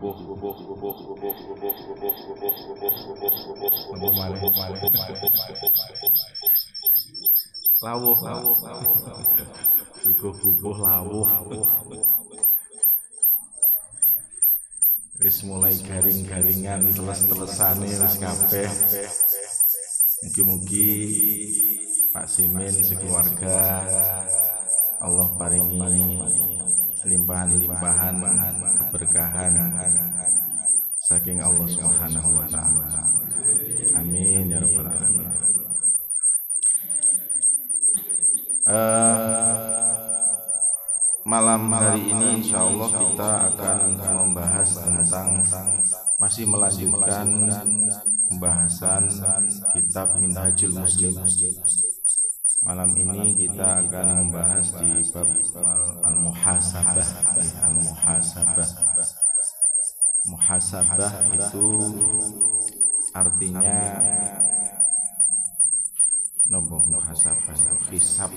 Lawuh, suguh bubuh lawuh. Wis mulai garing-garingan, teles-telesane wis kabeh. Mugi-mugi Pak Simin sekeluarga Allah paringi limpahan-limpahan keberkahan saking Allah Subhanahu wa taala. Amin ya rabbal alamin. Malam hari ini insya Allah kita akan membahas tentang masih melanjutkan pembahasan kitab Minhajul Muslim. Malam ini kita akan membahas di bab al-muhasabah. Al-muhasabah. Muhasabah itu artinya nopo muhasabah, hisab,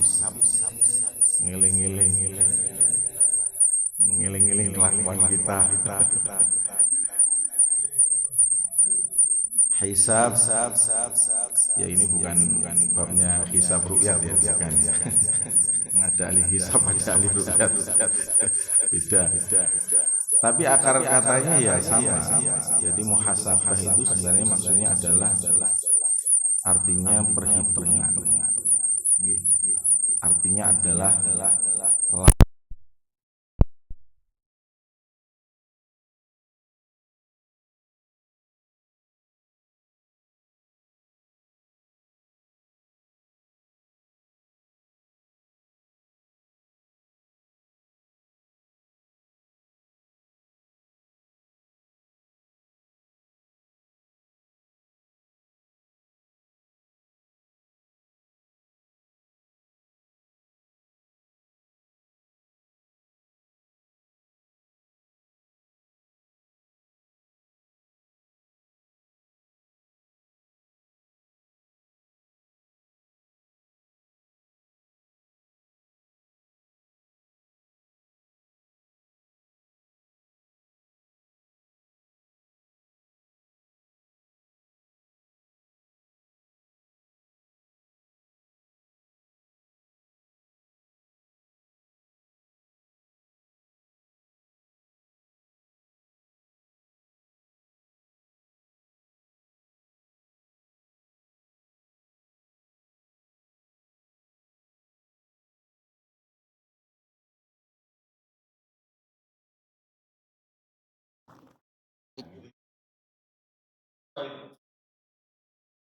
ngiling-ngiling kelakuan kita. Hisab, ya ini bukan babnya hisab ru'yat ya, bukan. Ada ahli hisab, ada ahli ru'yat, beda. Tapi akar katanya ya sama. Jadi muhasabah itu sebenarnya maksudnya adalah artinya perhitungan. Artinya adalah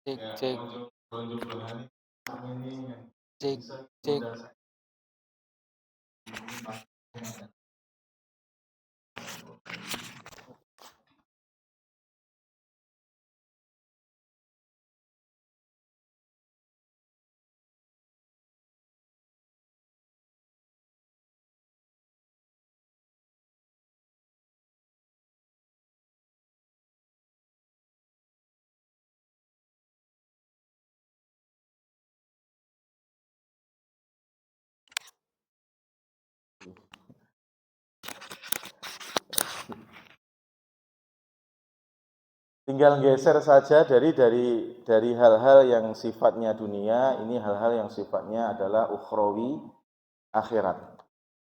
cek cek cek cek. tinggal geser saja dari hal-hal yang sifatnya dunia, ini hal-hal yang sifatnya adalah ukhrawi, akhirat.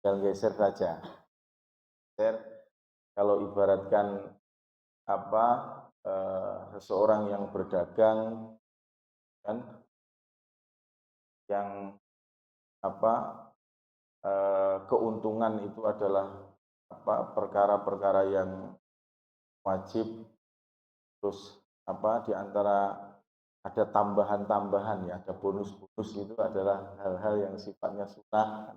Tinggal geser saja. Kalau ibaratkan seseorang yang berdagang kan, yang keuntungan itu adalah perkara-perkara yang wajib, terus di antara ada tambahan-tambahan ya, ada bonus-bonus, itu adalah hal-hal yang sifatnya sunnah.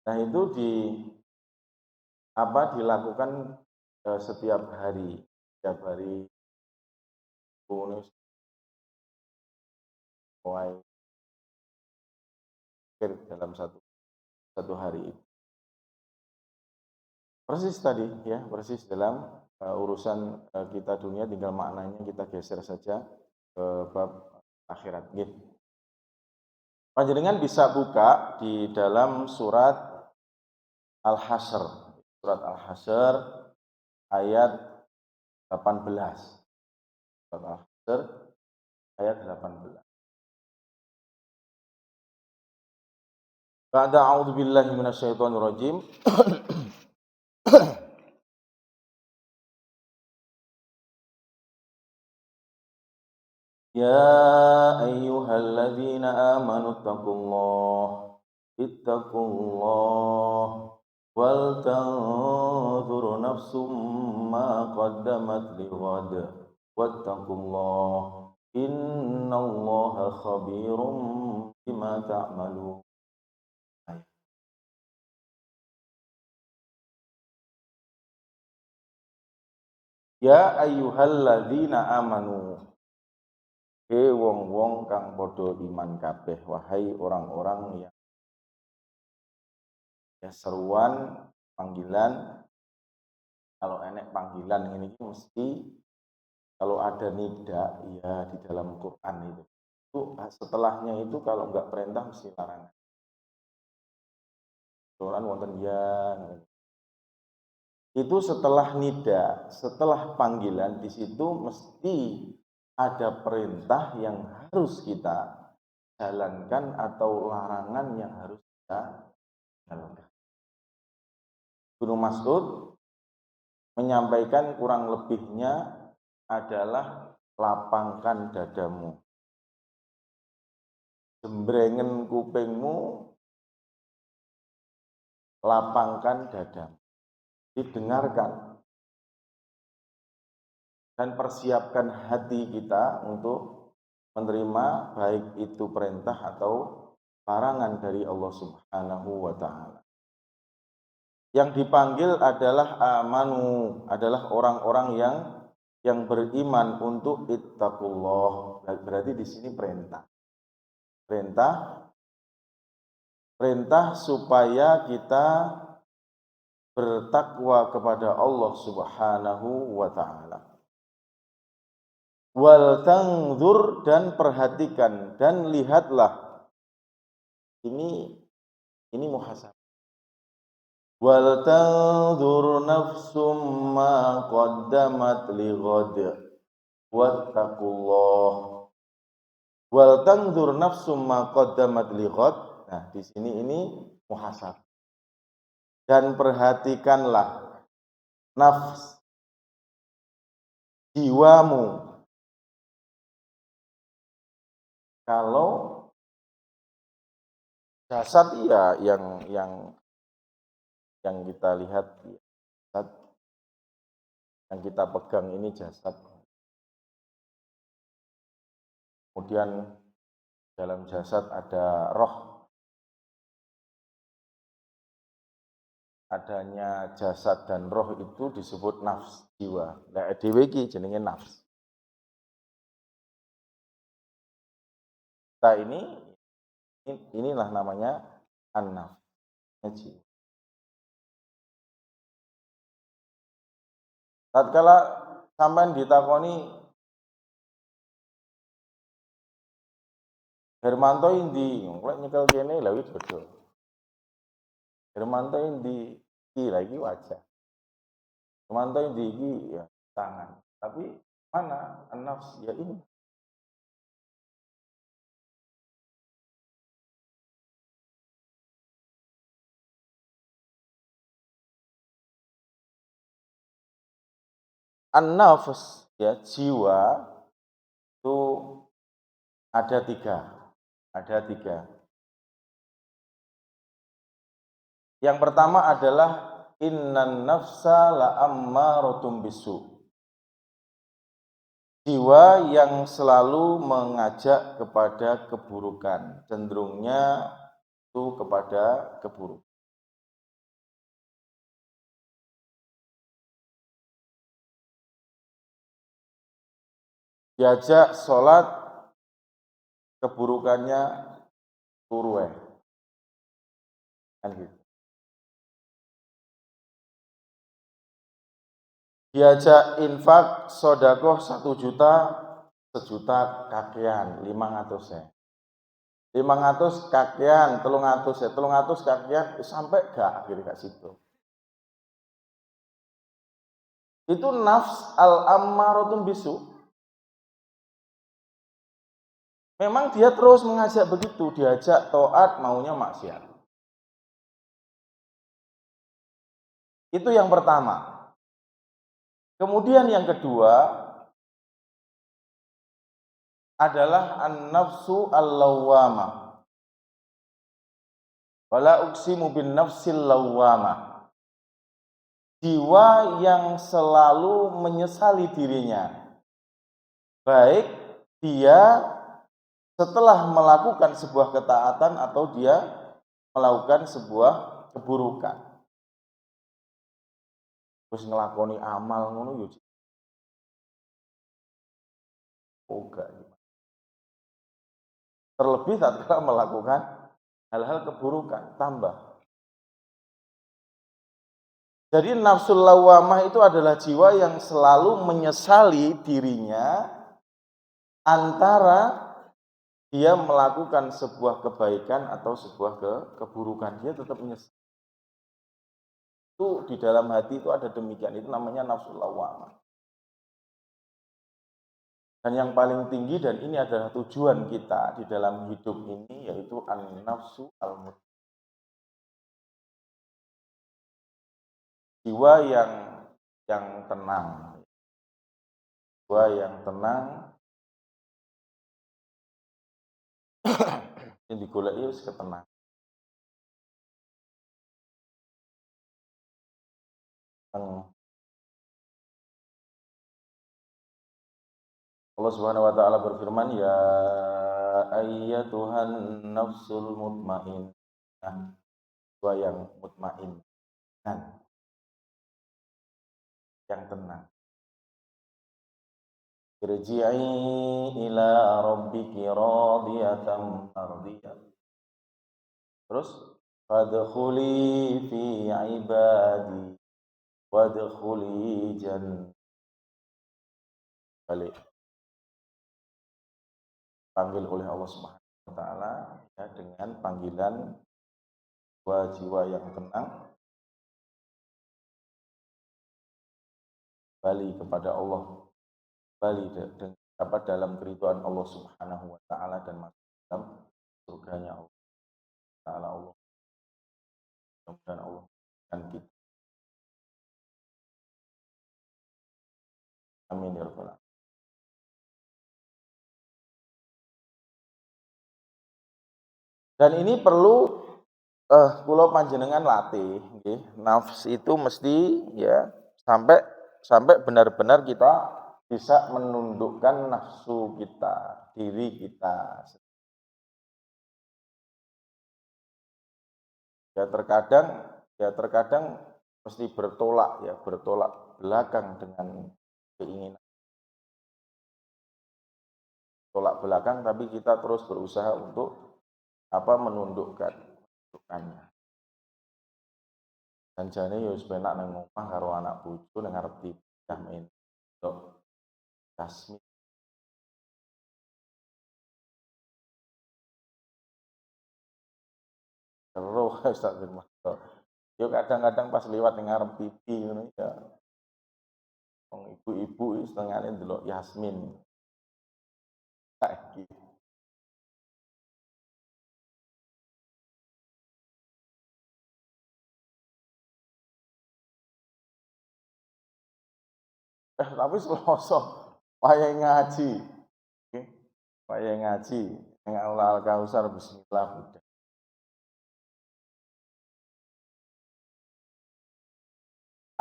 Nah itu dilakukan setiap hari bonus mulai dalam satu hari. Persis tadi ya, persis dalam urusan kita dunia, tinggal maknanya kita geser saja ke bab akhirat. Gitu. Panjenengan bisa buka di dalam surat Al-Hasyr, surat Al-Hasyr ayat 18. Surat Al-Hasyr ayat 18. Ba'da a'udzu billahi minasyaitonir rajim. Ya ayyuhalladzina amanu ittaqullah wal tanzur nafsum ma qaddamat lighad wattaqullah innallaha khabirum bima ta'malun. Ya ayyuhalladzina amanu, wong-wong kang padha iman kabeh, wahai orang-orang yang ya seruan panggilan. Kalau enek panggilan ini mesti kalau ada nida ya di dalam Quran itu setelahnya itu kalau enggak perintah mesti larangan. Quran wonten ya. Itu setelah nida, setelah panggilan di situ mesti ada perintah yang harus kita jalankan atau larangan yang harus kita jalankan. Ibnu Mas'ud menyampaikan kurang lebihnya adalah lapangkan dadamu, jembrengen kupingmu, lapangkan dadamu, didengarkan dan persiapkan hati kita untuk menerima baik itu perintah atau larangan dari Allah Subhanahu wa ta'ala. Yang dipanggil adalah amanu, adalah orang-orang yang beriman untuk ittaqullah. Berarti di sini perintah. Perintah supaya kita bertakwa kepada Allah Subhanahu wa ta'ala. Wal tanzur, dan perhatikan dan lihatlah. Ini muhasabah. Wal tanzur nafsum ma qaddamat lighad wattaqullah. Wal tanzur nafsum ma qaddamat lighad. Nah, di sini ini muhasabah. Dan perhatikanlah nafs, jiwamu. Kalau jasad ya yang kita lihat, jasad yang kita pegang ini jasad. Kemudian dalam jasad ada roh. Adanya jasad dan roh itu disebut nafs, jiwa. Lah dhewe iki jenenge nafs. Nah inilah namanya an-nafs. Tatkala sampean ditakoni Hermanto indi, kok nyekel kene lha wis betul. Hermanto indi iki lagi wajah. Hermanto indi iki ya tangan. Tapi mana an-nafs ya ini. An-nafs ya jiwa itu ada tiga. Yang pertama adalah innan nafsa la'ammarotum bisu. Jiwa yang selalu mengajak kepada keburukan, cenderungnya itu kepada keburukan. Diajak sholat, keburukannya turu kan gitu. Diajak infak sodakoh 1 juta, 1 juta kakean 500 . 500 kakian, 300 ya, 300 kakian sampai gak akhirnya gak situ. Itu nafs al-ammaratun bisu. Memang dia terus mengajak begitu, diajak taat maunya maksiat. Itu yang pertama. Kemudian yang kedua adalah an-nafsu al-lawwamah. Wala uqsimu bin nafsil lawwamah. Jiwa yang selalu menyesali dirinya. Baik dia setelah melakukan sebuah ketaatan atau dia melakukan sebuah keburukan. Terus ngelakoni amal ngono yo. Oga. Terlebih tatkala melakukan hal-hal keburukan, tambah. Jadi nafsul lawamah itu adalah jiwa yang selalu menyesali dirinya antara dia melakukan sebuah kebaikan atau sebuah keburukan, dia tetap menyesal. Itu di dalam hati itu ada demikian, itu namanya nafsul lawamah. Dan yang paling tinggi dan ini adalah tujuan kita di dalam hidup ini yaitu an-nafsu al-mutmainnah. Jiwa yang tenang. Jiwa yang tenang yang digoleki wis ketenangan. Allah Subhanahu wa taala berfirman, ya ayyatuhan nafsul mutmainnah. Jiwa yang mutmainnah, yang tenang. Irji'i ila rabbiki radiyatan mardiyah. Terus fadkhuli fi ibadi wadkhuli jannah. Balik. Panggil oleh Allah Subhanahu wa taala ya, dengan panggilan jiwa yang tenang, kembali kepada Allah, kembali dalam keridhaan Allah Subhanahu wa taala dan masuk dalam surganya Allah taala. Allah mudah-mudahan Allah dan kita, amin ya rabbal alamin. Dan ini perlu kula panjenengan latih nggih. Nafs itu mesti ya sampai benar-benar kita bisa menundukkan nafsu kita, diri kita. Ya terkadang mesti bertolak belakang dengan keinginan. Tolak belakang tapi kita terus berusaha untuk menundukkannya. Dan jane yo wis penak nang omah karo anak bojo ning arep dipindah main tok kasmi. Terus tak terima. Yo kadang-kadang pas liwat ning arep TV ngono ya. Wong ibu-ibu setengahnya ndelok Yasmin. Saiki. Tapi Selasa wayahe ngaji. Nggih. Wayahe ngaji ning Aula Al-Kausar bismillah udah.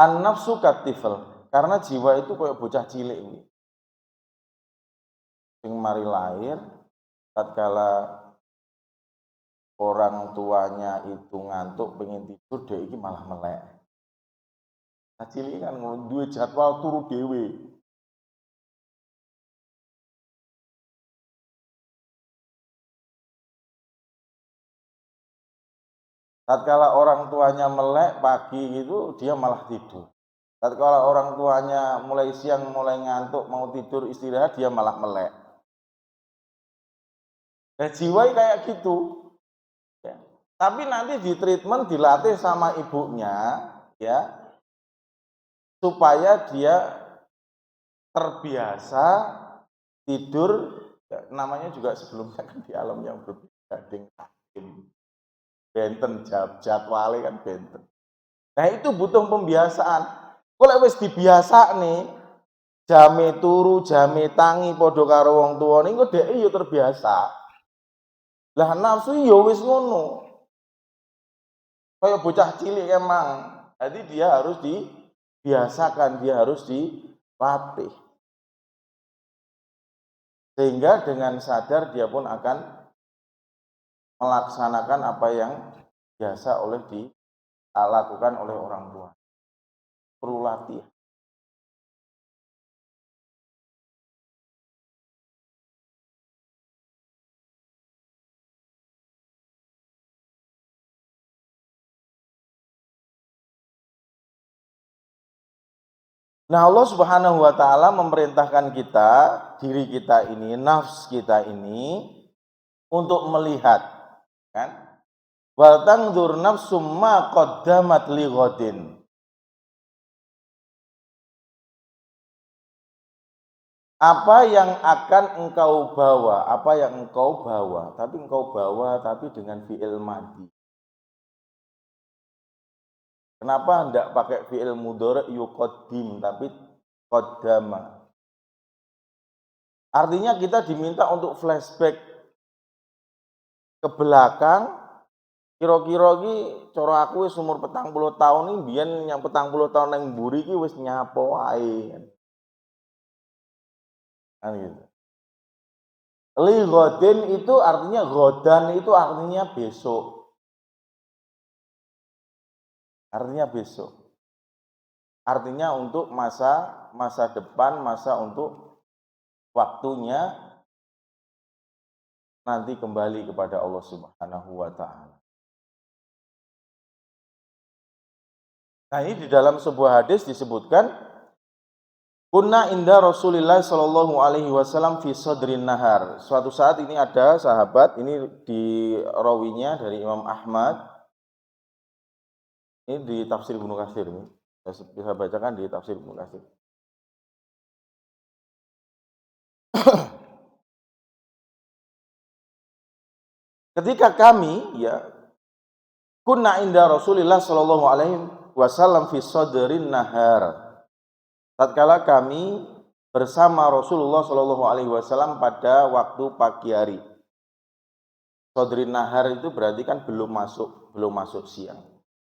An-nafsu katifal, karena jiwa itu kayak bocah cilik ini. Sing mari lahir tatkala orang tuanya itu ngantuk pengen tidur dia iki malah melek. Nah, cilik kan duwe jadwal turu dhewe. Tatkala orang tuanya melek pagi itu dia malah tidur. Tatkala orang tuanya mulai siang mulai ngantuk mau tidur istirahat dia malah melek. jiwa kayak gitu. Ya. Tapi nanti di treatment dilatih sama ibunya, ya, supaya dia terbiasa tidur. Ya, namanya juga sebelumnya kan di alam yang berbeda, benten jadwalnya kan benten. Nah itu butuh pembiasaan. Kalau wis dibiasa nih, jame turu, jame tangi padha karo wong tuane engko dhek yo terbiasa. Lah nafsu yo wis ngono. Kayak bocah cilik emang. Jadi dia harus dibiasakan, dia harus dilatih. Sehingga dengan sadar dia pun akan melaksanakan apa yang biasa dilakukan oleh orang tua. Perlu latihan. Nah Allah Subhanahu wa ta'ala memerintahkan kita, diri kita ini, nafs kita ini untuk melihat, kan? Wal tangdur nafsum ma qaddamat li ghadin. Apa yang akan engkau bawa, apa yang engkau bawa, tapi dengan fi'il madhi. Kenapa tidak pakai fi'il mudhari' yuqaddim tapi qaddama? Artinya kita diminta untuk flashback ke belakang. Kira-kira iki cara aku wis umur 40 tahun iki biyen yang 40 tahun ning mburi iki wis nyapo wae. Kan gitu. Li ghadin itu artinya ghadan itu artinya besok. Artinya besok. Artinya untuk masa depan, masa untuk waktunya nanti kembali kepada Allah Subhanahu wa ta'ala. Nah, ini di dalam sebuah hadis disebutkan kunna inda Rasulillah sallallahu alaihi wasallam fi sadrin nahar. Suatu saat ini ada sahabat, ini di rawinya dari Imam Ahmad. Ini di tafsir Ibnu Katsir ini. Bisa bacakan di tafsir Ibnu Katsir. Ketika kami ya kunna inda Rasulillah sallallahu alaihi wasallam fi sadrin nahar. Tatkala kami bersama Rasulullah sallallahu alaihi wasallam pada waktu pagi hari. Sadrin nahar itu berarti kan belum masuk siang.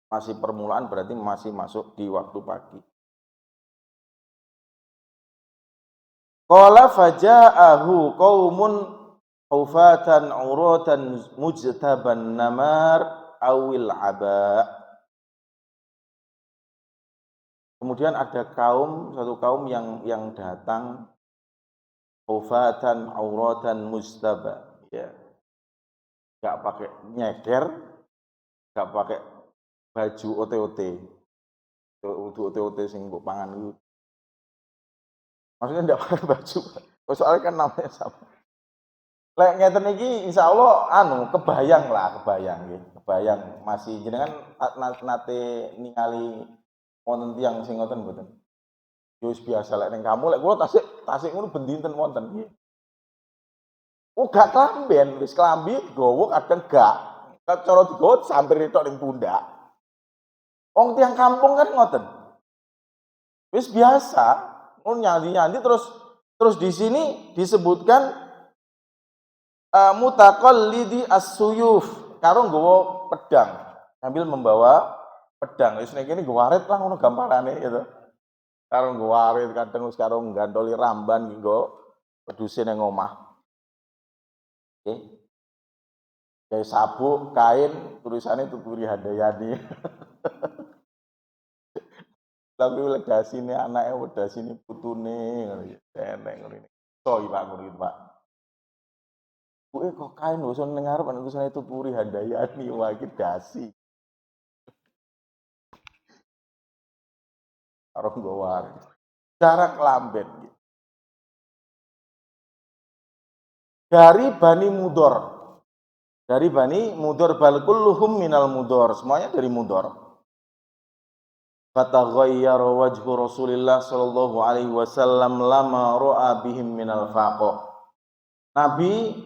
Masih permulaan berarti masih masuk di waktu pagi. Qala faja'ahu qaumun hufatan uratan mujtaban namar awil aba. Kemudian ada satu kaum yang datang hufatan uratan mujtaba, ya. Enggak pakai nyeder, enggak pakai baju OT-OT. OT-OT sing mbok pangan itu. Maksudnya enggak pakai baju. Soalnya kan namanya sama. Lek ngeten iki insyaallah kebayang nggih. Kebayang masih jenengan nate ningali wonten tiyang sing ngoten mboten. Yo wis biasa lek ning kamu lek kula tasik ngono bendinten wonten nggih. Oh gak klamben, wis klambi digowo kadang gak. Cara digowo sampai tok ning pundak. Wong tiyang kampung kan ngoten. Wis biasa, nyanyi terus di sini disebutkan mutaqallidi as-suyuf, karo nggawa pedang, sambil membawa pedang. Wis nek kene nggawaret lah ngono gamparane gitu. Karo nggawaret kadang wis karo nggantoli ramban nggo peduse ning omah. Oke. Kayak sabuk, kain, tulisannya Tuturi Handayani. Tapi wedasine anake, wedasine putune, enek ngene. So Pak ngono gitu, Pak. Kuwi kok kain lho ning ngarep ana tulisane Tuturi Handayani, wah iki dasi. Karo ngowar. Jarak lamben gitu. Dari Bani Mudor. dari Bani Mudor, bal kulluhum minal Mudor, semuanya dari Mudor. Fataghayyara wajhu Rasulillah sallallahu alaihi wasallam lama ra'a bihim minal faqah. Nabi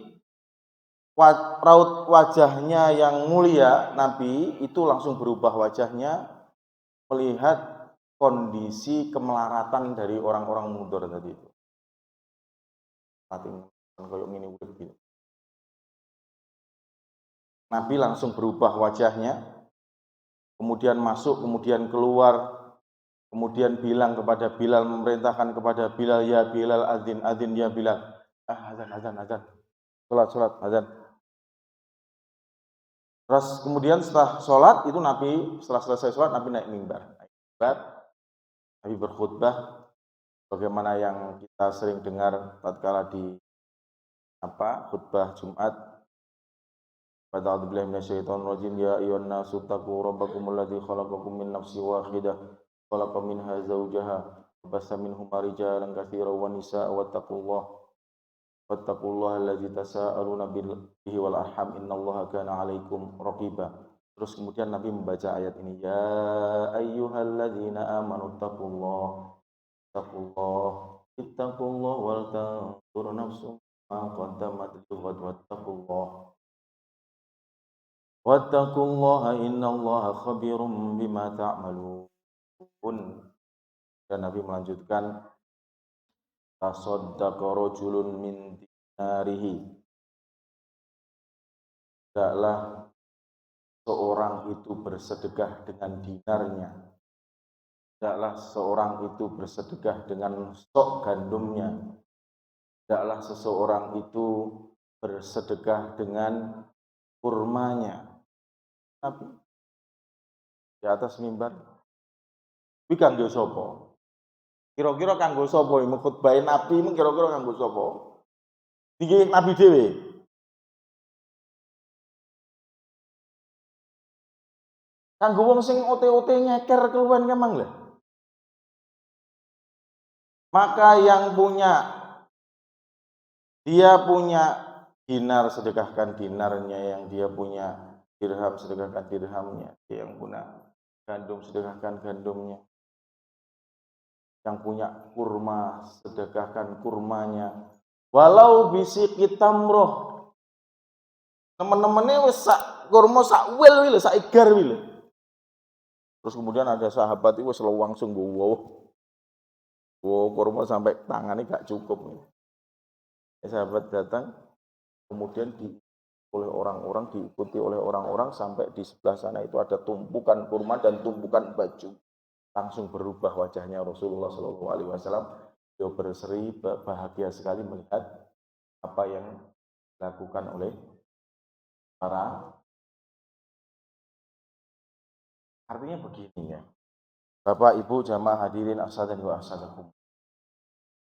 raut wajahnya yang mulia, Nabi itu langsung berubah wajahnya melihat kondisi kemelaratan dari orang-orang Mudor tadi itu. Nabi langsung berubah wajahnya, kemudian masuk, kemudian keluar, kemudian bilang kepada Bilal, memerintahkan kepada Bilal, ya Bilal, azin, azin, ya Bilal, azan, sholat, azan. Terus kemudian setelah sholat itu Nabi, setelah selesai sholat Nabi naik mimbar, Nabi berkhutbah, bagaimana yang kita sering dengar tatkala di khutbah Jumat. A'udzu billahi minasyaitonir rajim, ya ayyuhan nasu taqu rabbakumul ladzi khalaqakum min nafsin wahidah khalaqa minha zawjaha wa bassa minhuma rijalan katsiran wa nisaa'a wattaqullaha allazi tasaaluna bihi wal arham innallaha kana 'alaikum raqiba. Terus kemudian Nabi membaca ayat ini, ya ayyuhalladzina amanu ittaqullaha wal tanzur nafsum ma qaddamat lighad wattaqullaha innallaha khabirum bima ta'malun. Dan Nabi melanjutkan, tasaddaqa rajulun min dinarihi. Tidaklah seorang itu bersedekah dengan dinarnya. Tidaklah seorang itu bersedekah dengan stok gandumnya. Tidaklah seseorang itu bersedekah dengan kurmanya. Nabi di atas mimbar. Kuwi kanggo sapa? Kira-kira kanggo sapa iki khutbah Nabi mung kira-kira kanggo sapa? Iki Nabi dhewe. Kanggo wong sing ote-ote nyeker keluwen kemang lho. Maka yang dia punya dinar, sedekahkan dinarnya, yang dia punya dirham, sedekahkan dirhamnya, dia yang punya gandum, sedekahkan gandumnya, yang punya kurma, sedekahkan kurmanya, walau bisiqi tamroh, temen-temennya wis sak kurma sak wil wile, sak igar wile. Terus kemudian ada sahabat itu selalu langsung wow kurma sampai tangannya gak cukup. Sahabat datang, kemudian diikuti oleh orang-orang sampai di sebelah sana itu ada tumpukan kurma dan tumpukan baju. Langsung berubah wajahnya Rasulullah SAW. Dia berseri bahagia sekali melihat apa yang dilakukan oleh para. Artinya begini ya, Bapak Ibu jamaah hadirin ashadan wa ashadakum.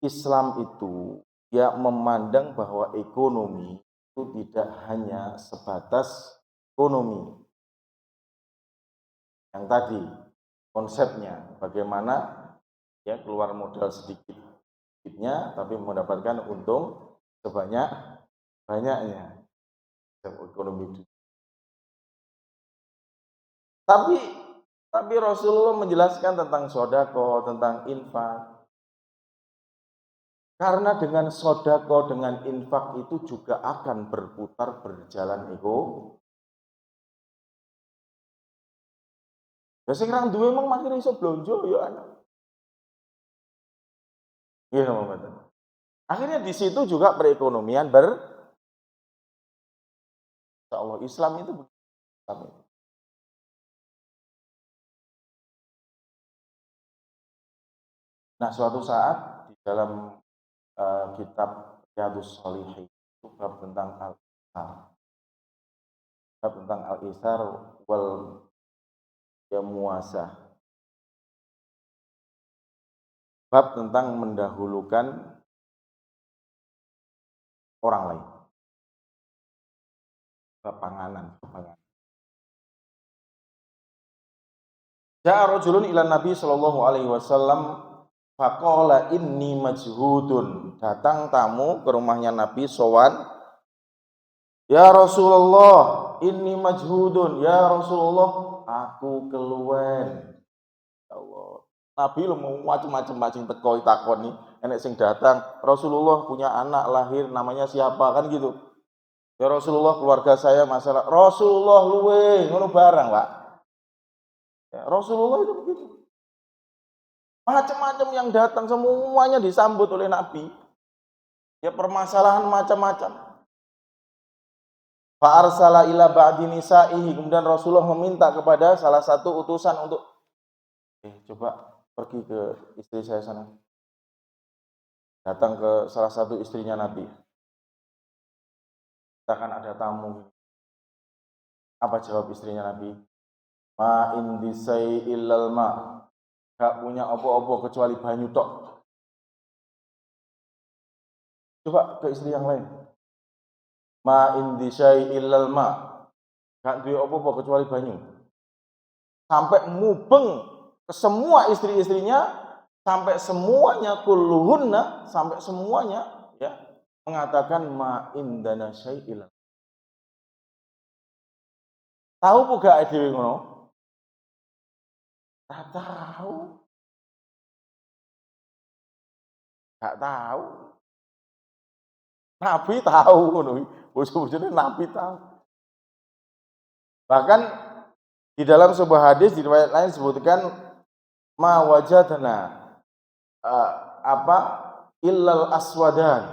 Islam itu dia memandang bahwa ekonomi itu tidak hanya sebatas ekonomi. Yang tadi konsepnya bagaimana ya keluar modal sedikitnya tapi mendapatkan untung sebanyak-banyaknya. Ekonomi itu. Tapi Rasulullah menjelaskan tentang sodako, tentang infak. Karena dengan sodako, dengan infak itu juga akan berjalan ego. Ya sing ra duwe mung makin iso blonjo ya anak. Iya, Muhammad. Akhirnya di situ juga perekonomian Insyaallah Islam itu Islam. Nah, suatu saat di dalam kitab Riyadhus Shalihin itu bab tentang al-isar. Bab tentang al-isar wal muasah. Bab tentang mendahulukan orang lain. Bab panganan. Ja'a rajulun ila Nabi sallallahu alaihi wasallam faqala inni majhudun. Datang tamu ke rumahnya Nabi sowan Ya Rasulullah, inni majhudun. Ya Rasulullah, aku keluwen. Ya Allah. Nabi lu mau macam-macam teko takoni, enek sing datang, Rasulullah punya anak lahir namanya siapa kan gitu. Ya Rasulullah, keluarga saya masalah. Rasulullah luwe, ngono barang, Pak. Ya, Rasulullah itu begitu. Macam-macam yang datang semuanya disambut oleh Nabi. Ya permasalahan macam-macam. Fa'arsala ila ba'di nisa'ihi, kemudian Rasulullah meminta kepada salah satu utusan untuk coba pergi ke istri saya sana. Datang ke salah satu istrinya Nabi. Katakan ada tamu. Apa jawab istrinya Nabi? Ma indi illal ma. Gak punya apa-apa kecuali banyu tok. Coba ke istri yang lain. Ma indi illal ma. Gak duwe apa-apa kecuali banyu. Sampai mubeng ke semua istri-istrinya, sampai semuanya kulluhunna, sampai semuanya ya mengatakan ma indana syai'il. Tahu buka dhewe ngono? Tak tahu. Gak tahu. Nabi tahu ngono. Bojone Nabi tahu. Bahkan di dalam sebuah hadis di riwayat lain disebutkan ma wajadna illal aswadan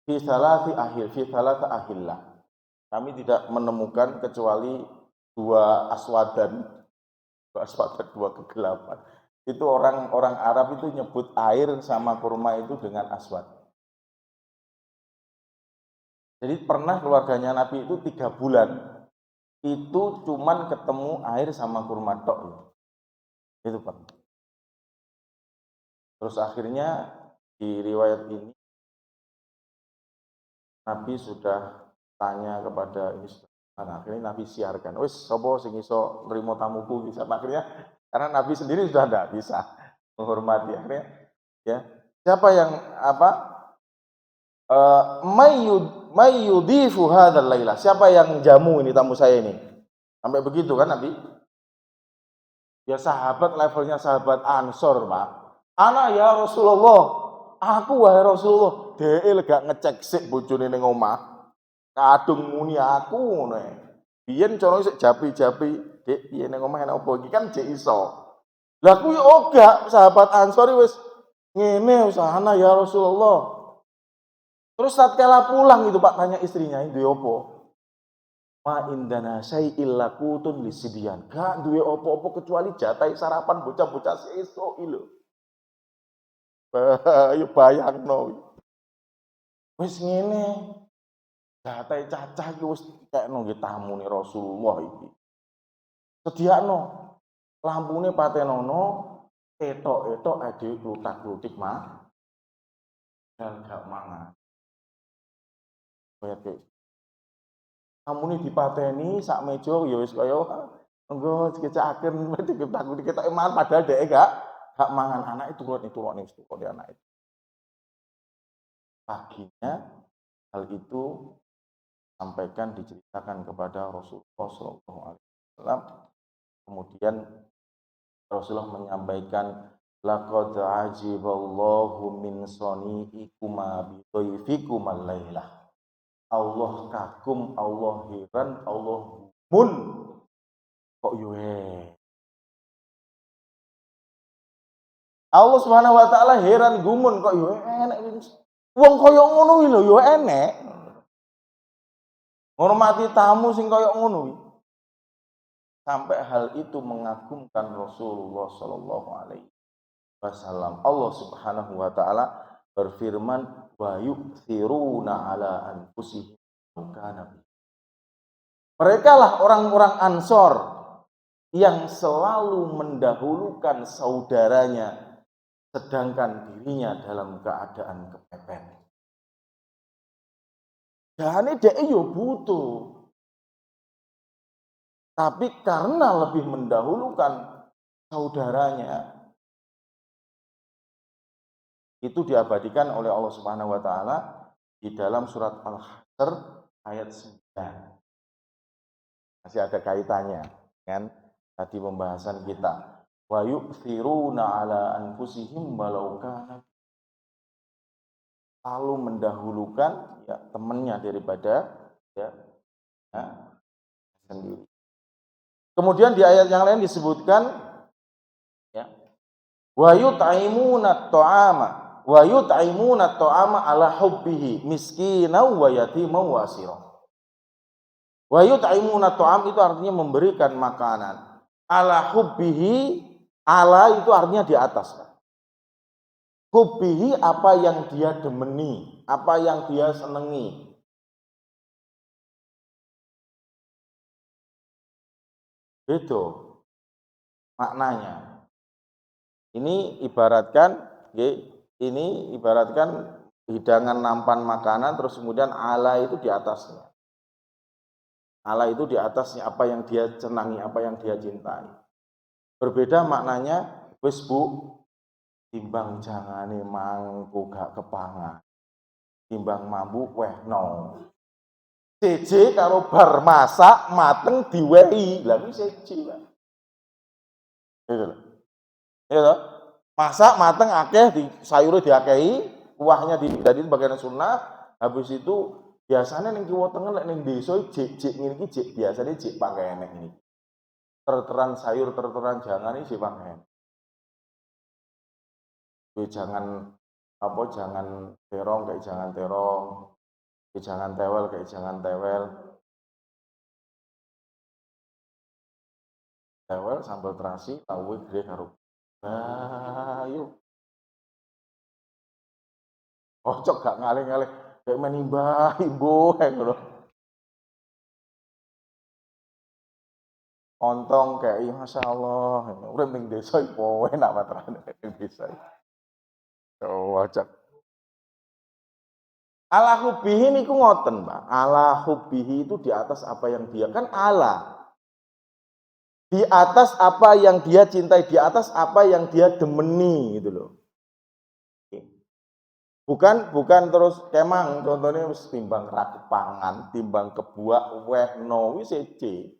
fi salati ahillah. Kami tidak menemukan kecuali dua aswadan, dua kegelapan. Itu orang Arab itu nyebut air sama kurma itu dengan aswad. Jadi pernah keluarganya Nabi itu 3 bulan itu cuman ketemu air sama kurma tok. Itu Pak. Terus akhirnya di riwayat ini Nabi sudah tanya kepada ini, akhirnya Nabi siarkan, wis sapa sing iso nrimo tamuku bisa. Akhirnya karena Nabi sendiri sudah tidak bisa menghormati, akhirnya ya siapa yang mayyudifu hadzal laila, siapa yang jamu ini tamu saya ini, sampai begitu kan Nabi. Ya sahabat levelnya sahabat Ansor, Pak. Ana ya Rasulullah, aku wahai Rasulullah. Dhewe lega ngecek sik bojone ning omah. Kadung muni aku ngono ae. Biyen cara sik japi-japi, Dik, piye ning omah enak opo iki kan jek iso. Lah kuwi ora sahabat Ansor wis ngene usahana ya Rasulullah. Terus tatkala pulang itu Pak tanya istrinya, "Duwe opo?" Ma indana syai'il lakutun lisidian. Gak duwe opo-opo kecuali jatai sarapan bocah-bocah sesuk iki lho. Ayo bayangno. Wis ngene. Jatai cacah iki wis kekno nggih tamune Rasulullah iki. Sediakno. Lampune patenono, etok-etok dhewe klutak-klutik mah. Dan gak mangan. Kaya amune dipateni sak meja ya wis kaya engko dikecakaken takut diketok mangan padahal dhek gak mangan. Anake turun-turun wis tukone anake. Paginya hal itu sampaikan diceritakan kepada Rasulullah SAW. Kemudian Rasulullah menyampaikan laqad ajiballahu min sani'ikuma bi dhaifikum al-lailah. Allah kagum, Allah heran, Allah mun kok yo Allah Subhanahu wa taala heran gumun kok yo enek wong kaya ngono iki lho yo enek. Hormati tamu sing kaya ngono iki. Sampai hal itu mengagumkan Rasulullah sallallahu alaihi wasallam. Allah Subhanahu wa taala berfirman wa yu'thiruna ala anfusihim kana. Mereka lah orang-orang Ansor yang selalu mendahulukan saudaranya sedangkan dirinya dalam keadaan kepepet. Jane dhek yo butuh. Tapi karena lebih mendahulukan saudaranya, itu diabadikan oleh Allah Subhanahu wa taala di dalam surat Al-Hajj ayat 9. Masih ada kaitannya kan tadi pembahasan kita. Wa yu'thiruna ala anfusihim walau kana, lalu mendahulukan ya temannya daripada ya, ya sendiri. Kemudian di ayat yang lain disebutkan ya, wa yut'imuna ta'ama ala hubbihi miskinan wa yatiman wa asira. Wa yut'imuna ta'am itu artinya memberikan makanan. Ala hubbihi, ala itu artinya di atas. Hubbihi apa yang dia demeni, apa yang dia senangi. Itu maknanya. Ini ibaratkan hidangan nampan makanan terus kemudian ala itu di atasnya. Allah itu di atasnya, apa yang dia senangi, apa yang dia cintai. Berbeda maknanya, wis Bu, timbang jangane mangku gak kepangan, timbang mambu weh no. CJ kalau bar masak mateng diwehi, lah kuwi CJ lah. Gitu loh. Gitu. Masak mateng akeh di sayure diakehi, kuahnya jadi bagian sunnah, habis itu biasanya ning kiwa tengen lek ning desa jek ngene iki jek biasane jek pakai enek iki. Terteran sayur, terteran jangan iki jek pakai enek. Kowe jangan terong kayak jangan terong. Jangan tewel kayak jangan tewel. Tewel sambal terasi tahu gede karo. Ayo. Ocok gak ngalih-ngalih kayak menimba ibu ngono. Ontong kayak Masya Allah, urip ning desa iku enak patrane ning desa. Ocok. Ala hubbihi niku ngoten, Pak. Ala hubbihi itu di atas apa yang dia kan ala. Di atas apa yang dia cintai, di atas apa yang dia demeni gitu loh. Bukan terus kemang contohnya wis timbang rakit pangan, timbang kebuak weh no wis sece.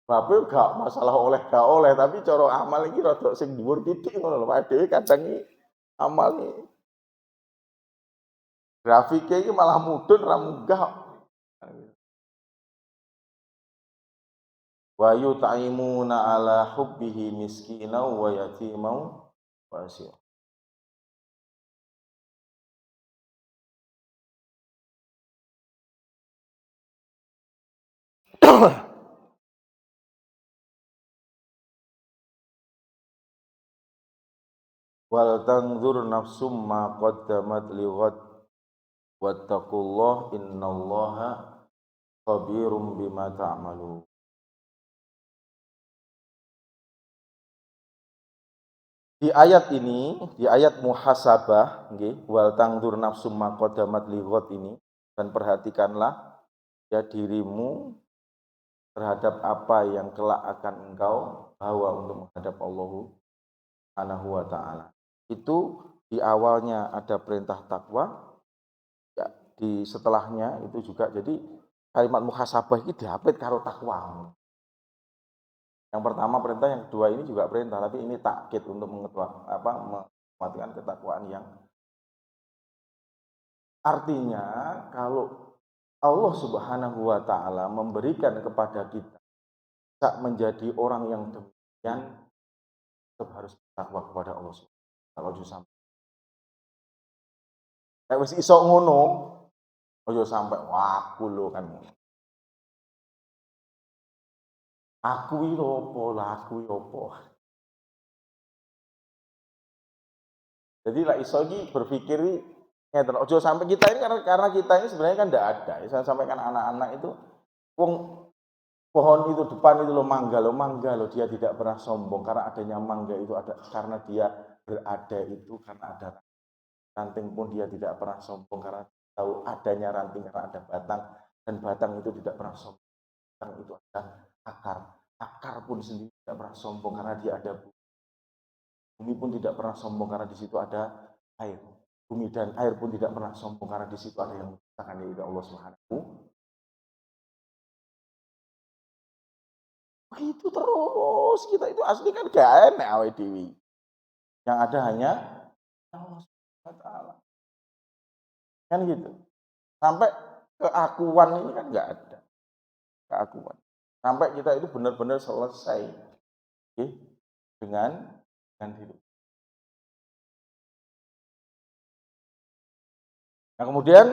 Bape gak masalah oleh gak oleh, tapi cara amal iki rada sing dhuwur titik ngono lho, Pak dhewe kadang iki amal iki. Grafiknya iki malah mudhun ra munggah. Wa yut'imuna ala hubbihi miskinan wa yatiman wa asira. Wal tanzur nafsum ma qaddamat lighad wattaqullah innallaha khabirum bima ta'malu. Di ayat ini, di ayat muhasabah nggih, wal tanzur nafsum ma qaddamat lighad ini, dan perhatikanlah ya dirimu terhadap apa yang kelak akan engkau bawa untuk menghadap Allah Subhanahu wa taala. Itu di awalnya ada perintah takwa, ya, di setelahnya itu juga jadi kalimat muhasabah ini dihapit karo takwa. Yang pertama perintah, yang kedua ini juga perintah, tapi ini takkid untuk mematikan ketakwaan yang artinya kalau Allah Subhanahu wa taala memberikan kepada kita tak menjadi orang yang demikian, tetap harus bertakwa kepada Allah Subhanahu wa taala. Kalau sampai wis iso ngono, aja sampai waku lho kan. Aku iki opo lah, aku iki opo. Jadi lah iso iki berpikir ngeten, aja sampai kita ini karena kita ini sebenarnya kan enggak ada. Saya sampaikan anak-anak itu wong pohon itu depan itu lo mangga lo dia tidak pernah sombong karena adanya mangga itu ada karena dia berada itu karena ada ranting pun dia tidak pernah sombong karena tahu adanya ranting karena ada batang, dan batang itu tidak pernah sombong. Batang itu ada akar pun sendiri tidak pernah sombong karena dia ada bumi pun tidak pernah sombong karena di situ ada air. bumi dan air pun tidak pernah sombong karena di situ ada yang menciptakan, yaitu Allah Subhanahu. Begitu terus kita itu asli kan gak enak awake dhewe. Yang ada hanya Allah Subhanahu wa taala. Kan gitu. Sampai keakuan ini kan nggak ada. Keakuan. Sampai kita itu benar-benar selesai dengan hidup. Nah kemudian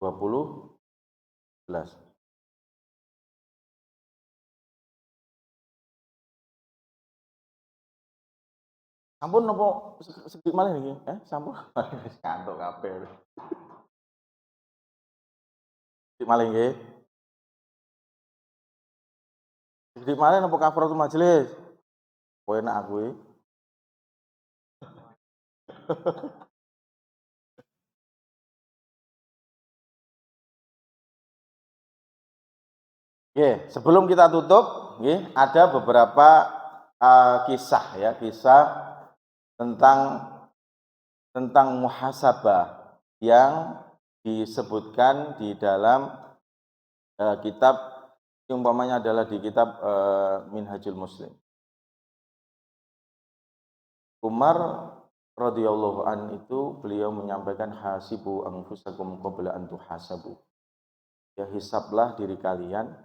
2011. Sampun nopo sedikit malih niki? Sampun. Kantuk kabeh. Sedikit malih nggih. Sedikit malih nopo kafaratul majelis? Kowe enak aku iki. Oke, sebelum kita tutup, ada beberapa kisah ya, kisah tentang muhasabah yang disebutkan di dalam kitab, umpamanya adalah di kitab Minhajul Muslim. Umar radhiyallahu an itu beliau menyampaikan hasibu anfusakum qabla an tuhasabu. Ya, hisablah diri kalian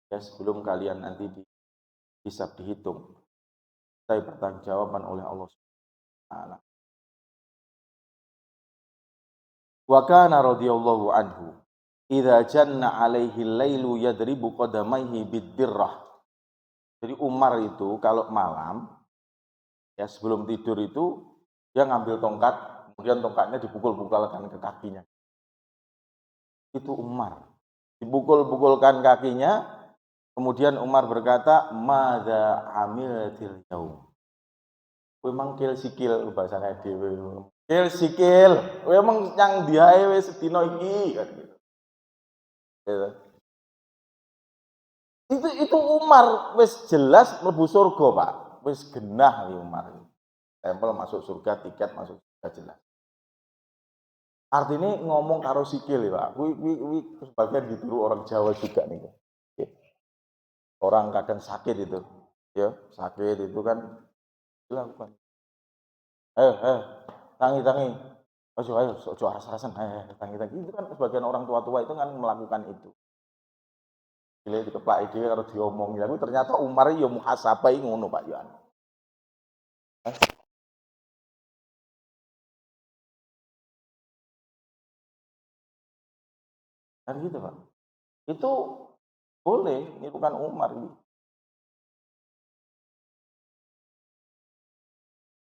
ya, sebelum kalian nanti dihisab, dihitung. Saya pertanggungjawaban oleh Allah Subhanahu. Wa kana radhiyallahu anhu idza janna alaihi lailu yadribu qadamaihi bid-dirrah. Jadi Umar itu kalau malam ya sebelum tidur itu dia ngambil tongkat, kemudian tongkatnya dipukul-pukulkan ke kakinya. Itu Umar. Dipukul-pukulkan kakinya, kemudian Umar berkata, "Madza amiltil yaum?" Kowe mangkil sikil bahasane dhewe. Kil sikil, kowe emang nyang diae wis sedina iki kan gitu. Itu Umar wis jelas mlebu surga, Pak. Wis genah iki Umar. Stempel masuk surga, tiket masuk surga jelas. Artinya ngomong karo sikil ya, Pak. Kuwi sebagian ditiru orang Jawa juga nih. Orang kadang sakit itu, ya sakit itu kan dilakukan. Tangi, ayo, ojo aras-arasan, tangi. Itu kan sebagian orang tua-tua itu kan melakukan itu. Gile dikeplaki dhewe karo diomongi. Tapi ternyata Umar ya muhasabah ngono, Pak Yohan. Kan gitu, Pak. Itu boleh, ini bukan Umar ini.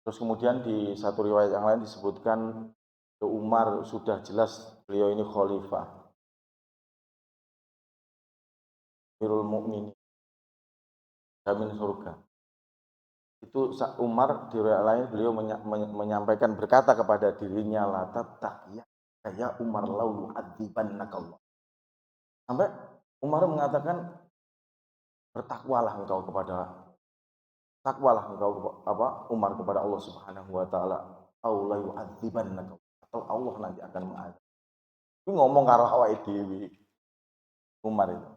Terus kemudian di satu riwayat yang lain disebutkan Umar sudah jelas beliau ini khalifah, Amirul Mukminin, jamin surga. Itu Umar di riwayat lain beliau menyampaikan, berkata kepada dirinya, la tattaqiyya ya Umar lau yu'adzibannaka. Sampai Umar mengatakan, bertakwalah engkau Umar kepada Allah Subhanahu wa taala, au la yu'adzibannaka, atau Allah nanti akan mengazab. Ini ngomong karo awake dhewe Umar itu.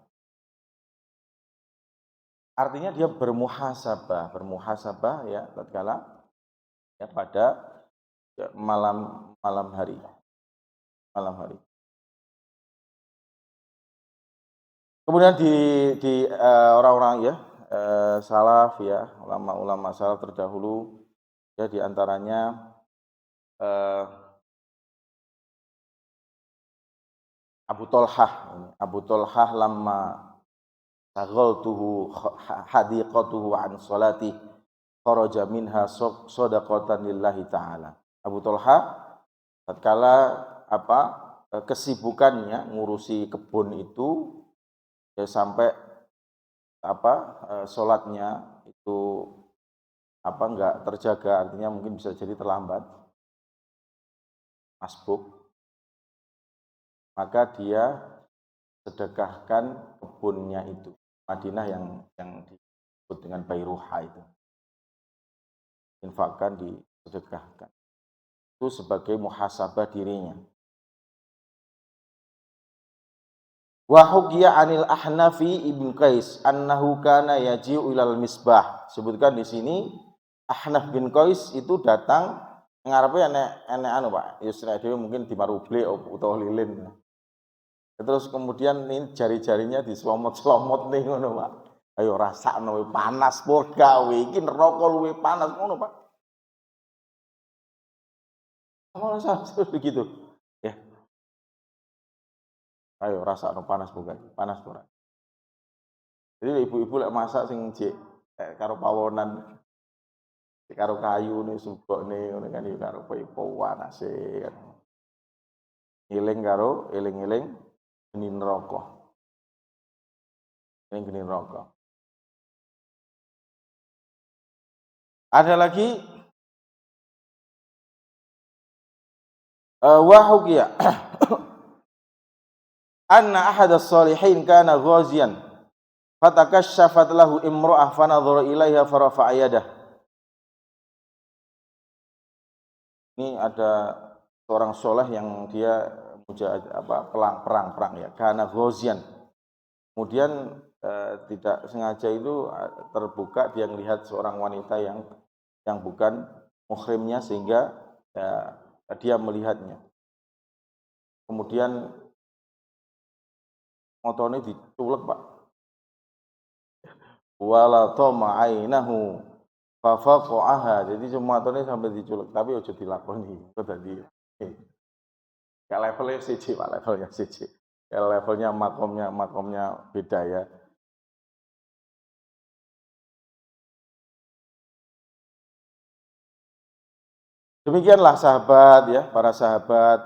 Artinya dia bermuhasabah ya tatkala ya pada ya, malam hari. Kemudian di orang-orang ya salaf ya, ulama-ulama salaf terdahulu ya, di antaranya Abu Tolhah lama saghaltuhu hadiqatuhu an salati kharaja minha shadaqatan lillahi ta'ala. Abu Tolhah tatkala kesibukannya ngurusi kebun itu ya, sampai sholatnya itu enggak terjaga, artinya mungkin bisa jadi terlambat, masbuk, maka dia sedekahkan kebunnya itu. Madinah yang disebut dengan Bayruha itu. Infakkan, disedekahkan. Itu sebagai muhasabah dirinya. Wa hukiya anil Ahnafi ibn Qais annahu kana yaji'u ilal misbah. Sebutkan di sini Ahnaf bin Qais itu datang ngarepe enek anu Pak. Yusra dhewe mungkin dimaruble utawa lilin. Terus kemudian ini jari-jarinya diselomot-selomot nih ngono Pak. Ayo rasakno panas pur gawe iki neraka luwe panas ngono Pak. Apa rasane begitu? Ya. Ayo rasakno panas bukan? Panas ora? Jadi ibu-ibu lek masak sing jek karo pawonan karo kayu nih sugokne ngono kan iki karo panase kan. Eling geni neraka. Ini geni neraka. Ada lagi wa hukiya anna ahadas shalihin kana ghaziyan fatakashafat lahu imra'ah fanadhara ilaiha farafa'a yadah. Ini ada seorang soleh yang dia perang ya, kana ghaziyan. Kemudian tidak sengaja itu terbuka dia melihat seorang wanita yang bukan muhrimnya sehingga dia melihatnya. Kemudian motornya diculek Pak. Wala tama'ainahu fa faqaha. Jadi cuma motornya sampai diculek tapi ojo dilakoni. Itu tadi. Ya levelnya siji Pak, levelnya siji. Ya levelnya makomnya beda ya. Demikianlah sahabat ya, para sahabat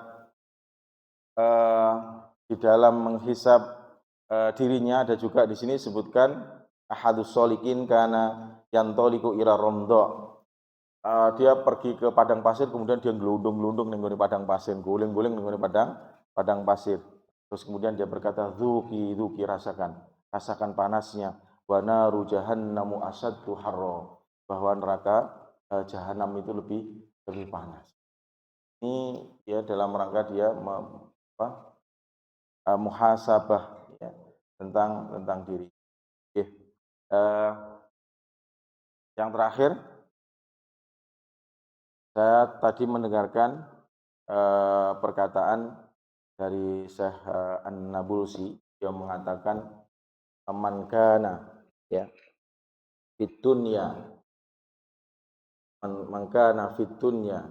di dalam menghisab dirinya. Ada juga di sini disebutkan ahadus sholikin kana yantoliku ila romdo. Dia pergi ke padang pasir, kemudian dia gelundung-gelundung nenggone padang pasir, guling-guling nenggone padang pasir. Terus kemudian dia berkata, "Dzuki, rasakan panasnya. Wa naru jahannamu asaddu harra." Bahwa neraka jahanam itu lebih panas. Ini ya dalam rangka dia muhasabah ya, tentang diri. Oke. Yang terakhir, saya tadi mendengarkan perkataan dari Syekh An-Nabulsi yang mengatakan man kana ya fid dunya man kana fid dunya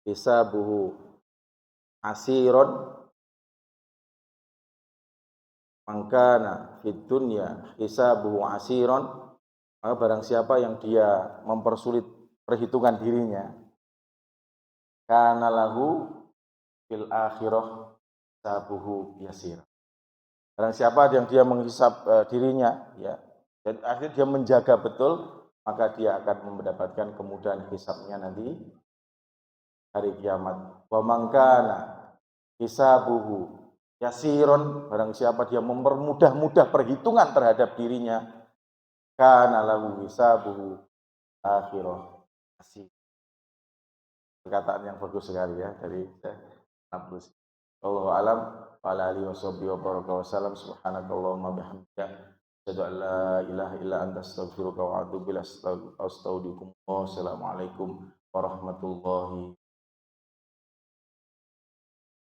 hisabuhu asiron man kana fid dunya hisabuhu asiron, maka barang siapa yang dia mempersulit perhitungan dirinya, kana lahu fil akhirah hisabuhu yasir. Barang siapa yang dia menghisap dirinya ya, dan akhirnya dia menjaga betul, maka dia akan mendapatkan kemudahan hisabnya nanti hari kiamat. Wa man kana hisabuhu yasiron, barang siapa dia mempermudah perhitungan terhadap dirinya, kana lahu hisabuhu akhirah yasir. Perkataan yang bagus sekali ya dari Nablus. Wallahu alam wa ala alihi washabbihi wa baraka wa salam. Subhanakallahumma bihamdika asyhadu an la ilaha illa anta astaghfiruka wa atubu ilaik. Assalamualaikum warahmatullahi